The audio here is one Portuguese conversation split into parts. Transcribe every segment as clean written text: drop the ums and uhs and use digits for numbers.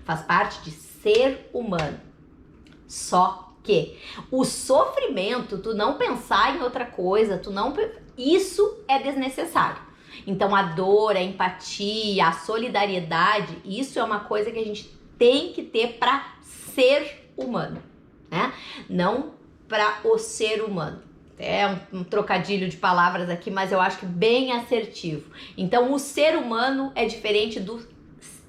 faz parte de ser humano. Só que o sofrimento, tu não pensar em outra coisa, isso é desnecessário. Então a dor, a empatia, a solidariedade, isso é uma coisa que a gente tem que ter para ser humano, né? Não para o ser humano. É um trocadilho de palavras aqui, mas eu acho que bem assertivo. Então o ser humano é diferente do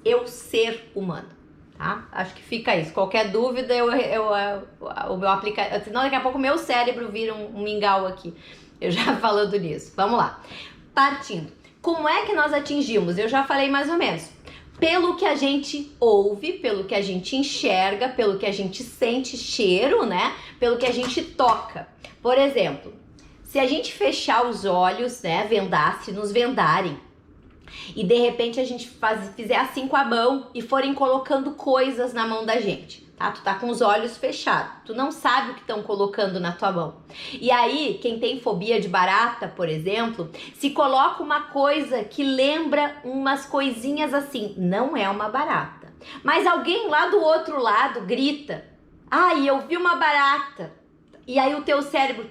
eu ser humano. Tá? Acho que fica isso. Qualquer dúvida, o meu aplicativo. Senão, daqui a pouco o meu cérebro vira um mingau aqui. Eu já falando nisso. Vamos lá. Partindo. Como é que nós atingimos? Eu já falei mais ou menos. Pelo que a gente ouve, pelo que a gente enxerga, pelo que a gente sente cheiro, né? Pelo que a gente toca. Por exemplo, se a gente fechar os olhos, né? Se nos vendarem, e de repente a gente fizer assim com a mão e forem colocando coisas na mão da gente, tá? Tu tá com os olhos fechados, tu não sabe o que estão colocando na tua mão. E aí, quem tem fobia de barata, por exemplo, se coloca uma coisa que lembra umas coisinhas assim, não é uma barata. Mas alguém lá do outro lado grita, ai, eu vi uma barata. E aí o teu cérebro,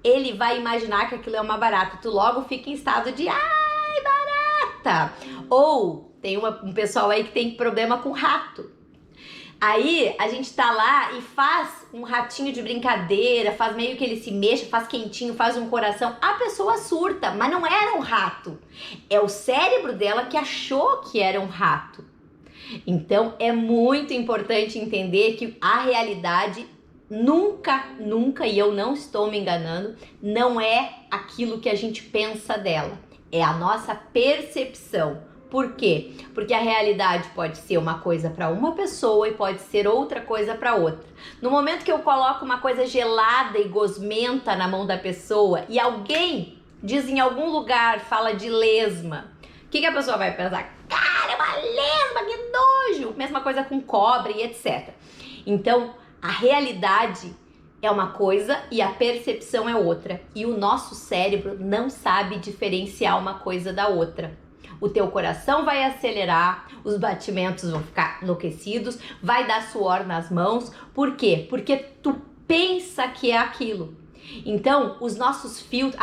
ele vai imaginar que aquilo é uma barata. Tu logo fica em estado de, barata. Ou tem um pessoal aí que tem problema com rato. Aí a gente tá lá e faz um ratinho de brincadeira, faz meio que ele se mexa, faz quentinho, faz um coração. A pessoa surta, mas não era um rato. É o cérebro dela que achou que era um rato. Então é muito importante entender que a realidade nunca, e eu não estou me enganando, não é aquilo que a gente pensa dela. É a nossa percepção. Por quê? Porque a realidade pode ser uma coisa para uma pessoa e pode ser outra coisa para outra. No momento que eu coloco uma coisa gelada e gosmenta na mão da pessoa e alguém diz em algum lugar, fala de lesma, o que a pessoa vai pensar? Cara, é uma lesma, que nojo! Mesma coisa com cobre e etc. Então, a realidade é uma coisa e a percepção é outra. E o nosso cérebro não sabe diferenciar uma coisa da outra. O teu coração vai acelerar, os batimentos vão ficar enlouquecidos, vai dar suor nas mãos. Por quê? Porque tu pensa que é aquilo. Então, os nossos filtros,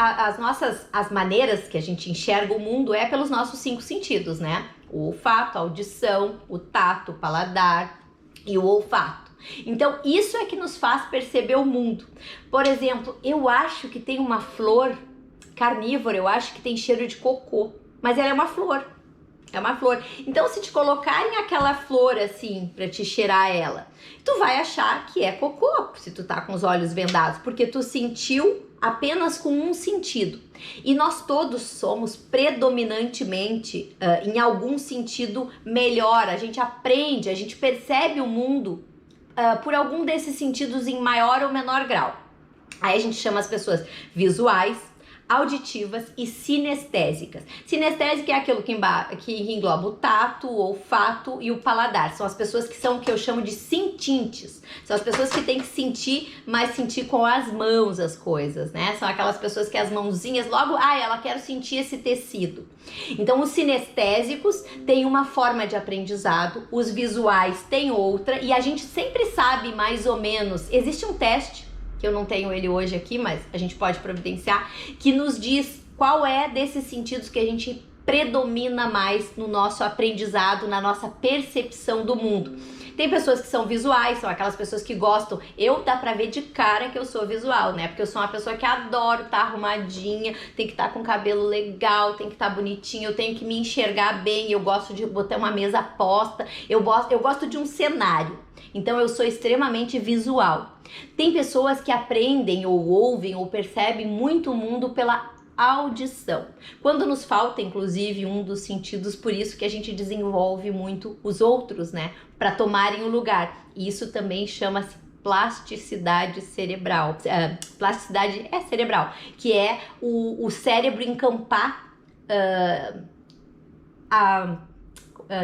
as maneiras que a gente enxerga o mundo é pelos nossos 5 sentidos, né? O olfato, a audição, o tato, o paladar e o olfato. Então, isso é que nos faz perceber o mundo. Por exemplo, eu acho que tem uma flor carnívora, eu acho que tem cheiro de cocô, mas ela é uma flor. É uma flor. Então, se te colocarem aquela flor assim, pra te cheirar ela, tu vai achar que é cocô, se tu tá com os olhos vendados, porque tu sentiu apenas com um sentido. E nós todos somos predominantemente, em algum sentido, melhor. A gente aprende, a gente percebe o mundo por algum desses sentidos em maior ou menor grau. Aí a gente chama as pessoas visuais, auditivas e sinestésicas. Sinestésica é aquilo que engloba o tato, o olfato e o paladar. São as pessoas que são o que eu chamo de sentintes. São as pessoas que têm que sentir, mas sentir com as mãos as coisas, né? São aquelas pessoas que as mãozinhas logo, ela quero sentir esse tecido. Então os sinestésicos têm uma forma de aprendizado, os visuais têm outra, e a gente sempre sabe mais ou menos, existe um teste, que eu não tenho ele hoje aqui, mas a gente pode providenciar, que nos diz qual é desses sentidos que a gente predomina mais no nosso aprendizado, na nossa percepção do mundo. Tem pessoas que são visuais, são aquelas pessoas que gostam. Dá pra ver de cara que eu sou visual, né? Porque eu sou uma pessoa que adoro estar arrumadinha, tem que estar com cabelo legal, tem que estar bonitinha, eu tenho que me enxergar bem, eu gosto de botar uma mesa posta, eu gosto de um cenário. Então eu sou extremamente visual. Tem pessoas que aprendem ou ouvem ou percebem muito o mundo pela audição. Quando nos falta, inclusive, um dos sentidos, por isso que a gente desenvolve muito os outros, né? Para tomarem o lugar. E isso também chama-se plasticidade cerebral. Plasticidade cerebral, que é o cérebro encampar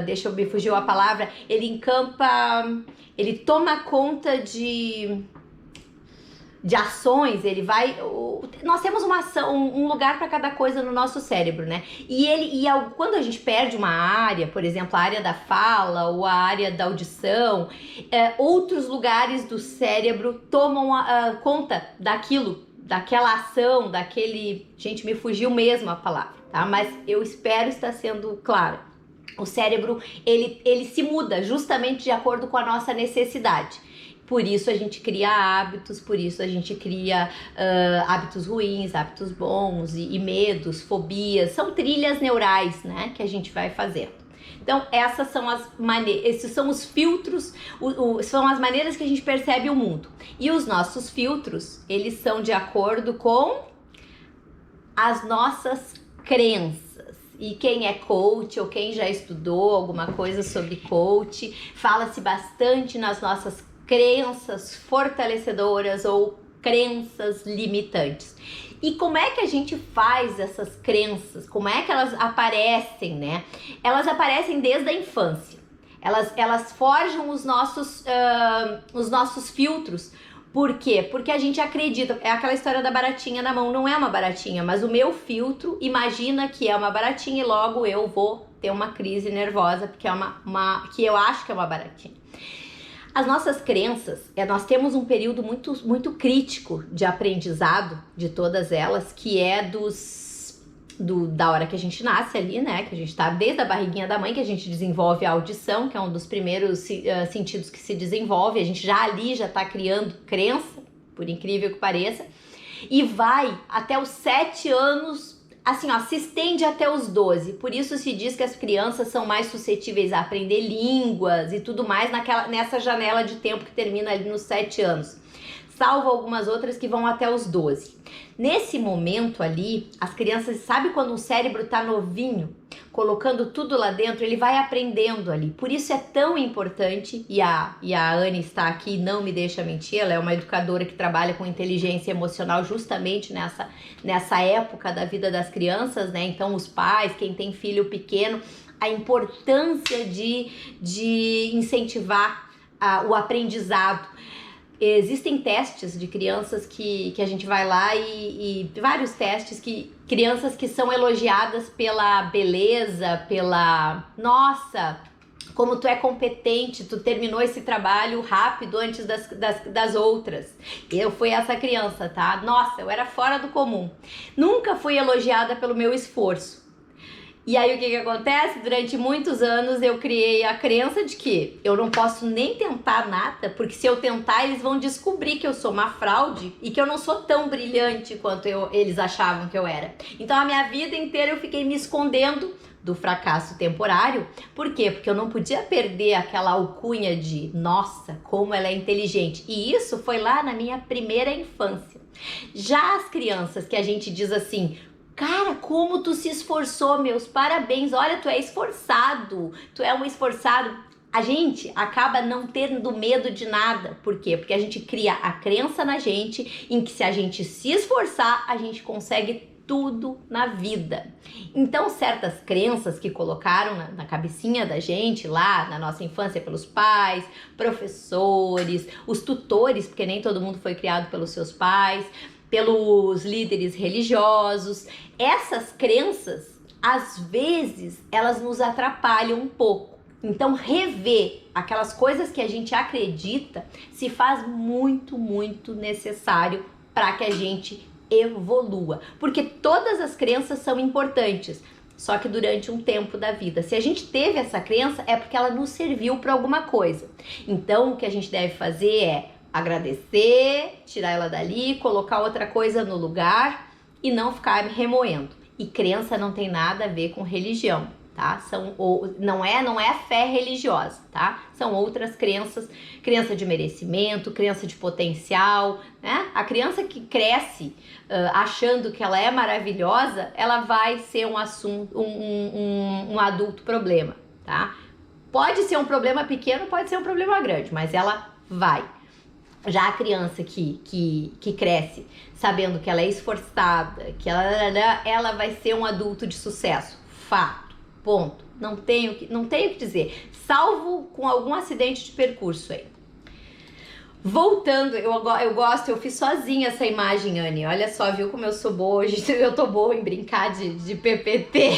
deixa eu me fugir a palavra, ele encampa, ele toma conta de... de ações, ele vai... Nós temos uma ação, um lugar para cada coisa no nosso cérebro, né? Quando a gente perde uma área, por exemplo, a área da fala ou a área da audição, outros lugares do cérebro tomam conta daquela ação, Gente, me fugiu mesmo a palavra, tá? Mas eu espero estar sendo clara. O cérebro, ele se muda justamente de acordo com a nossa necessidade. Por isso a gente cria hábitos, por isso a gente cria hábitos ruins, hábitos bons e medos, fobias. São trilhas neurais, né, que a gente vai fazendo. Então essas são esses são os filtros, são as maneiras que a gente percebe o mundo. E os nossos filtros, eles são de acordo com as nossas crenças. E quem é coach ou quem já estudou alguma coisa sobre coach, fala-se bastante nas nossas crenças fortalecedoras ou crenças limitantes. E como é que a gente faz essas crenças? Como é que elas aparecem, né? Elas aparecem desde a infância. Elas forjam os nossos filtros. Por quê? Porque a gente acredita, é aquela história da baratinha na mão, não é uma baratinha, mas o meu filtro imagina que é uma baratinha e logo eu vou ter uma crise nervosa porque é que eu acho que é uma baratinha. As nossas crenças, nós temos um período muito, muito crítico de aprendizado de todas elas, que é da hora que a gente nasce ali, né? Que a gente tá desde a barriguinha da mãe, que a gente desenvolve a audição, que é um dos primeiros sentidos que se desenvolve. A gente já tá criando crença, por incrível que pareça, e vai até os 7 anos, assim, ó, se estende até os 12. Por isso se diz que as crianças são mais suscetíveis a aprender línguas e tudo mais nessa janela de tempo que termina ali nos 7 anos. Salvo algumas outras que vão até os 12. Nesse momento ali, as crianças, sabe quando o cérebro tá novinho, colocando tudo lá dentro, ele vai aprendendo ali. Por isso é tão importante, e a Anne está aqui, não me deixa mentir, ela é uma educadora que trabalha com inteligência emocional justamente nessa época da vida das crianças, né? Então os pais, quem tem filho pequeno, a importância de incentivar o aprendizado. Existem testes de crianças que a gente vai lá e vários testes crianças que são elogiadas pela beleza, nossa, como tu é competente, tu terminou esse trabalho rápido antes das outras. Eu fui essa criança, tá? Nossa, eu era fora do comum. Nunca fui elogiada pelo meu esforço. E aí o que acontece? Durante muitos anos eu criei a crença de que eu não posso nem tentar nada, porque se eu tentar eles vão descobrir que eu sou uma fraude e que eu não sou tão brilhante quanto eles achavam que eu era. Então a minha vida inteira eu fiquei me escondendo do fracasso temporário. Por quê? Porque eu não podia perder aquela alcunha de nossa, como ela é inteligente. E isso foi lá na minha primeira infância. Já as crianças que a gente diz assim: cara, como tu se esforçou, meus parabéns, olha, tu é esforçado, tu é um esforçado. A gente acaba não tendo medo de nada. Por quê? Porque a gente cria a crença na gente em que se a gente se esforçar, a gente consegue tudo na vida. Então, certas crenças que colocaram na cabecinha da gente lá na nossa infância pelos pais, professores, os tutores, porque nem todo mundo foi criado pelos seus pais, pelos líderes religiosos, essas crenças, às vezes, elas nos atrapalham um pouco. Então, rever aquelas coisas que a gente acredita se faz muito, muito necessário para que a gente evolua. Porque todas as crenças são importantes, só que durante um tempo da vida. Se a gente teve essa crença, é porque ela nos serviu para alguma coisa. Então, o que a gente deve fazer é agradecer, tirar ela dali, colocar outra coisa no lugar e não ficar remoendo. E crença não tem nada a ver com religião, tá? Não é fé religiosa, tá? São outras crenças, crença de merecimento, crença de potencial, né? A criança que cresce achando que ela é maravilhosa, ela vai ser um adulto problema, tá? Pode ser um problema pequeno, pode ser um problema grande, mas ela vai. Já a criança que cresce sabendo que ela é esforçada, que ela vai ser um adulto de sucesso. Fato. Ponto. Não tenho o que dizer. Salvo com algum acidente de percurso aí. Voltando, eu gosto, eu fiz sozinha essa imagem, Anne. Olha só, viu como eu sou boa hoje? Eu tô boa em brincar de PPT.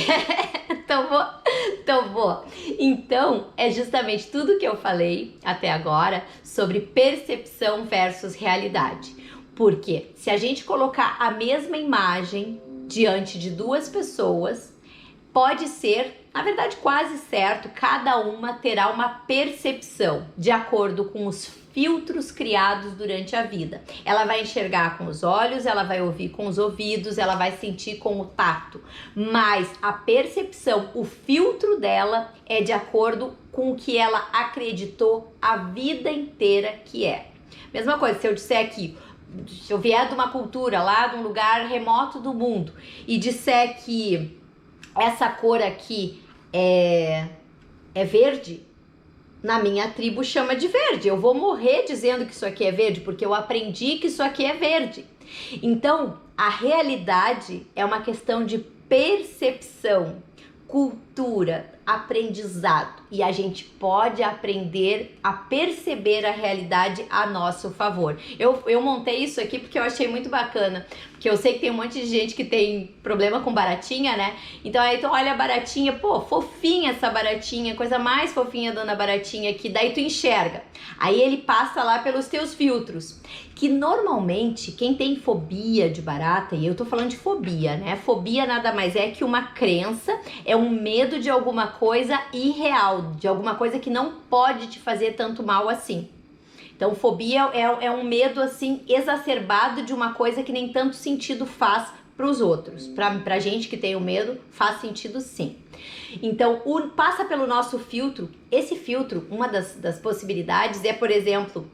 Tão boa. Então, é justamente tudo que eu falei até agora sobre percepção versus realidade. Porque se a gente colocar a mesma imagem diante de duas pessoas, pode ser, na verdade quase certo, cada uma terá uma percepção de acordo com os filtros criados durante a vida. Ela vai enxergar com os olhos, ela vai ouvir com os ouvidos, ela vai sentir com o tato, mas a percepção, o filtro dela é de acordo com o que ela acreditou a vida inteira que é. Mesma coisa, se eu disser aqui, se eu vier de uma cultura lá, de um lugar remoto do mundo e disser que essa cor aqui é verde, na minha tribo chama de verde. Eu vou morrer dizendo que isso aqui é verde, porque eu aprendi que isso aqui é verde. Então, a realidade é uma questão de percepção, cultura, aprendizado. E a gente pode aprender a perceber a realidade a nosso favor. Eu montei isso aqui porque eu achei muito bacana. Porque eu sei que tem um monte de gente que tem problema com baratinha, né? Então aí tu olha a baratinha, pô, fofinha essa baratinha, coisa mais fofinha dona baratinha aqui, daí tu enxerga. Aí ele passa lá pelos teus filtros, que normalmente quem tem fobia de barata, e eu tô falando de fobia, né? Fobia nada mais é que uma crença, é um medo de alguma coisa irreal, de alguma coisa que não pode te fazer tanto mal assim. Então, fobia é um medo, assim, exacerbado de uma coisa que nem tanto sentido faz para os outros. Pra gente que tem o medo, faz sentido sim. Então, passa pelo nosso filtro. Esse filtro, uma das possibilidades é, por exemplo,